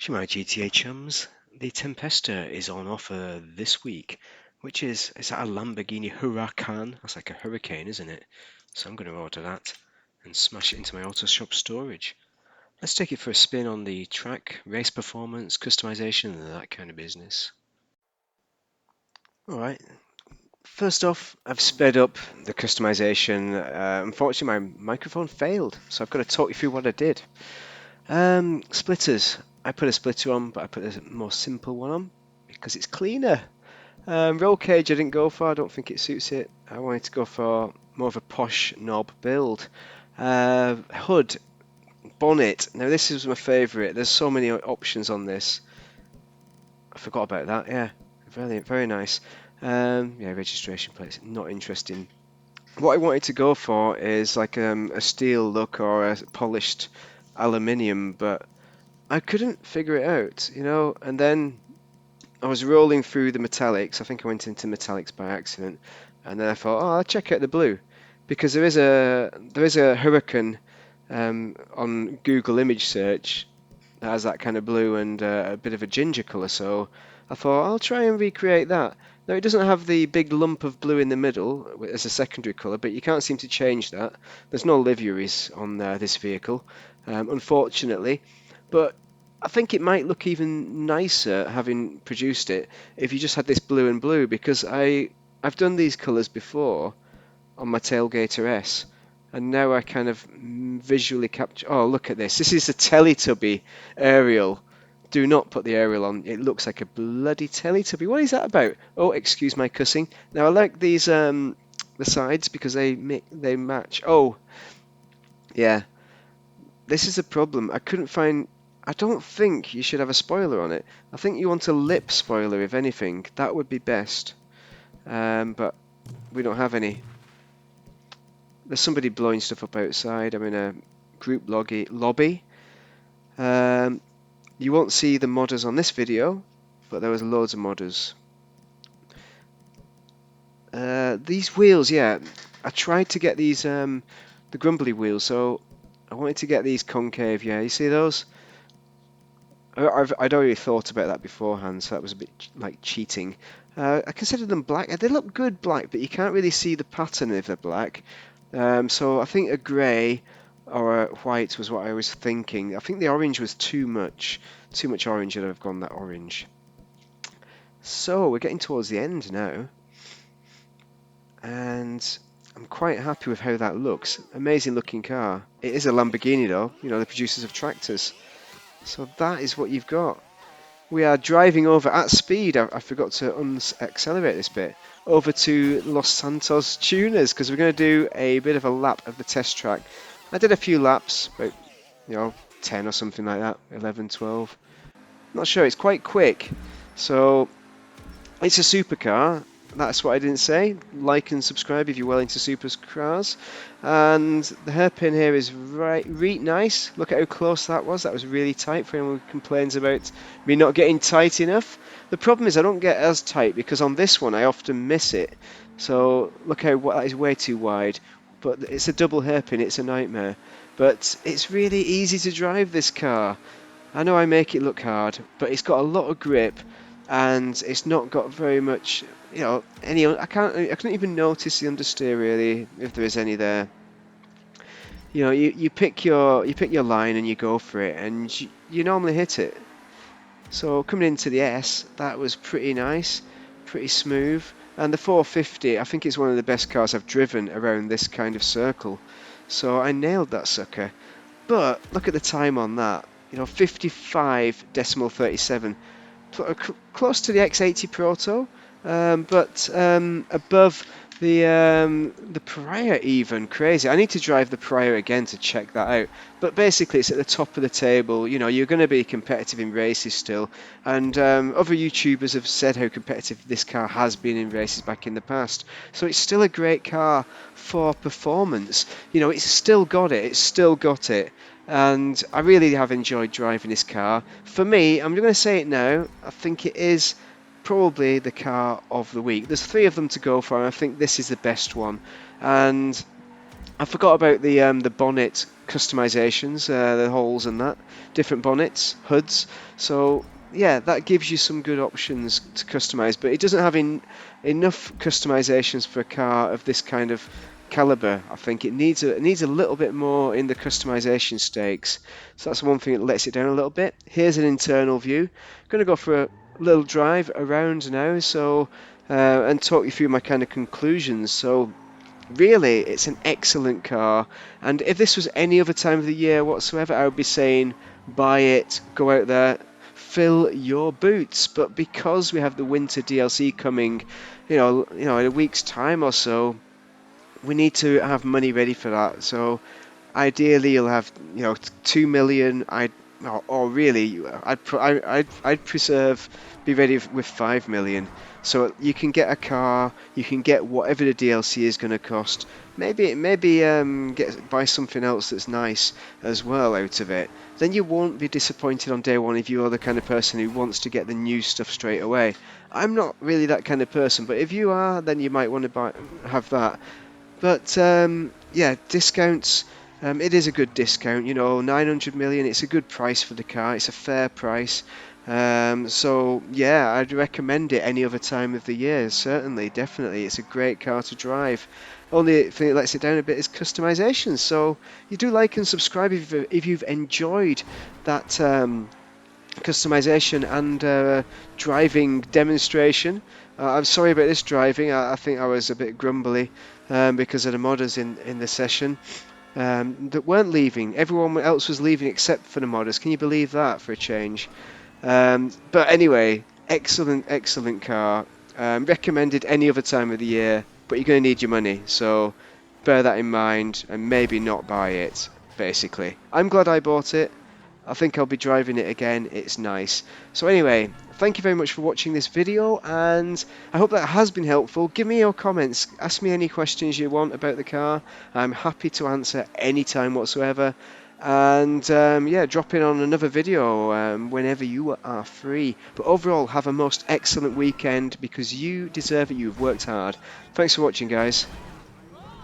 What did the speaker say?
To my GTA chums, the Tempesta is on offer this week, is that a Lamborghini Huracan? That's like a hurricane, isn't it? So I'm going to order that and smash it into my auto shop storage. Let's take it for a spin on the track, race performance, customization, and that kind of business. Alright, first off, I've sped up the customization. Unfortunately, my microphone failed, so I've got to talk you through what I did. Splitters. I put a splitter on, but I put a more simple one on because it's cleaner. Roll cage I didn't go for, I don't think it suits it. I wanted to go for more of a posh knob build. Hood, bonnet. Now this is my favourite. There's so many options on this. I forgot about that, yeah. Very, very nice. Yeah, registration plates, not interesting. What I wanted to go for is like a steel look or a polished aluminium, but I couldn't figure it out, and then I was rolling through the metallics. I think I went into metallics by accident, and then I thought, oh, I'll check out the blue, because there is a Hurricane on Google image search that has that kind of blue and a bit of a ginger colour. So I thought I'll try and recreate that. Now it doesn't have the big lump of blue in the middle as a secondary colour, but you can't seem to change that. There's no liveries on this vehicle, unfortunately, but I think it might look even nicer having produced it if you just had this blue and blue, because I've done these colours before on my Tailgater S, and now I kind of visually capture. Oh, look at this! This is a Teletubby aerial. Do not put the aerial on. It looks like a bloody Teletubby. What is that about? Oh, excuse my cussing. Now I like these the sides because they match. Oh, yeah. This is a problem. I couldn't find. I don't think you should have a spoiler on it. I think you want a lip spoiler, if anything. That would be best. But we don't have any. There's somebody blowing stuff up outside. I'm in a group lobby. You won't see the modders on this video, but there was loads of modders. These wheels, yeah. I tried to get these, the grumbly wheels, so I wanted to get these concave, yeah. You see those? I'd already thought about that beforehand, so that was a bit like cheating. I consider them black. They look good black, but you can't really see the pattern if they're black. So I think a grey or a white was what I was thinking. I think the orange was too much orange, and I've gone that orange. So we're getting towards the end now, and I'm quite happy with how that looks. Amazing looking car. It is a Lamborghini though, the producers of tractors. So that is what you've got. We are driving over at speed. I forgot to accelerate this bit. Over to Los Santos Tuners, because we're going to do a bit of a lap of the test track. I did a few laps, about 10 or something like that, 11, 12. Not sure, it's quite quick. So it's a supercar. That's what I didn't say. Like and subscribe if you're well into supercars. And the hairpin here is really nice. Look at how close that was. That was really tight for anyone who complains about me not getting tight enough. The problem is I don't get as tight because on this one I often miss it. So look how that is way too wide. But it's a double hairpin. It's a nightmare. But it's really easy to drive this car. I know I make it look hard, but it's got a lot of grip. And it's not got very much, I couldn't even notice the understeer really, if there is any there. You pick your line and you go for it, and you normally hit it. So coming into the S, that was pretty nice, pretty smooth. And the 450, I think it's one of the best cars I've driven around this kind of circle. So I nailed that sucker. But look at the time on that, 55.37. Close to the X80 Proto, but above the Prior even. Crazy. I need to drive the Prior again to check that out. But basically, it's at the top of the table. You're going to be competitive in races still, and other YouTubers have said how competitive this car has been in races back in the past. So it's still a great car for performance. It's still got it. It's still got it. And I really have enjoyed driving this car. For me, I'm going to say it now, I think it is probably the car of the week. There's 3 of them to go for, and I think this is the best one. And I forgot about the bonnet customizations, the holes and that, different bonnets, hoods. So yeah, that gives you some good options to customize, but it doesn't have enough customizations for a car of this kind of caliber. I think it needs a little bit more in the customization stakes. So that's one thing that lets it down a little bit. Here's an internal view. I'm going to go for a little drive around now, so and talk you through my kind of conclusions. So really, it's an excellent car, and if this was any other time of the year whatsoever, I would be saying buy it, go out there, fill your boots. But because we have the winter DLC coming, in a week's time or so, we need to have money ready for that. So ideally, you'll have 2 million. Or really, I'd preserve be ready with 5 million. So you can get a car, you can get whatever the DLC is going to cost. Maybe buy something else that's nice as well out of it. Then you won't be disappointed on day one if you are the kind of person who wants to get the new stuff straight away. I'm not really that kind of person, but if you are, then you might want to have that. But yeah, discounts. It is a good discount, 900 million. It's a good price for the car. It's a fair price. So yeah, I'd recommend it any other time of the year. Certainly, definitely, it's a great car to drive. Only thing that lets it down a bit is customization. So you do like and subscribe if you've enjoyed that customization and driving demonstration. I'm sorry about this driving. I think I was a bit grumbly because of the modders in the session that weren't leaving. Everyone else was leaving except for the modders. Can you believe that for a change? But anyway, excellent car. Recommended any other time of the year, but you're going to need your money. So bear that in mind and maybe not buy it, basically. I'm glad I bought it. I think I'll be driving it again. It's nice. So anyway, thank you very much for watching this video, and I hope that has been helpful. Give me your comments. Ask me any questions you want about the car. I'm happy to answer anytime whatsoever. And yeah, drop in on another video whenever you are free. But overall, have a most excellent weekend because you deserve it. You've worked hard. Thanks for watching, guys.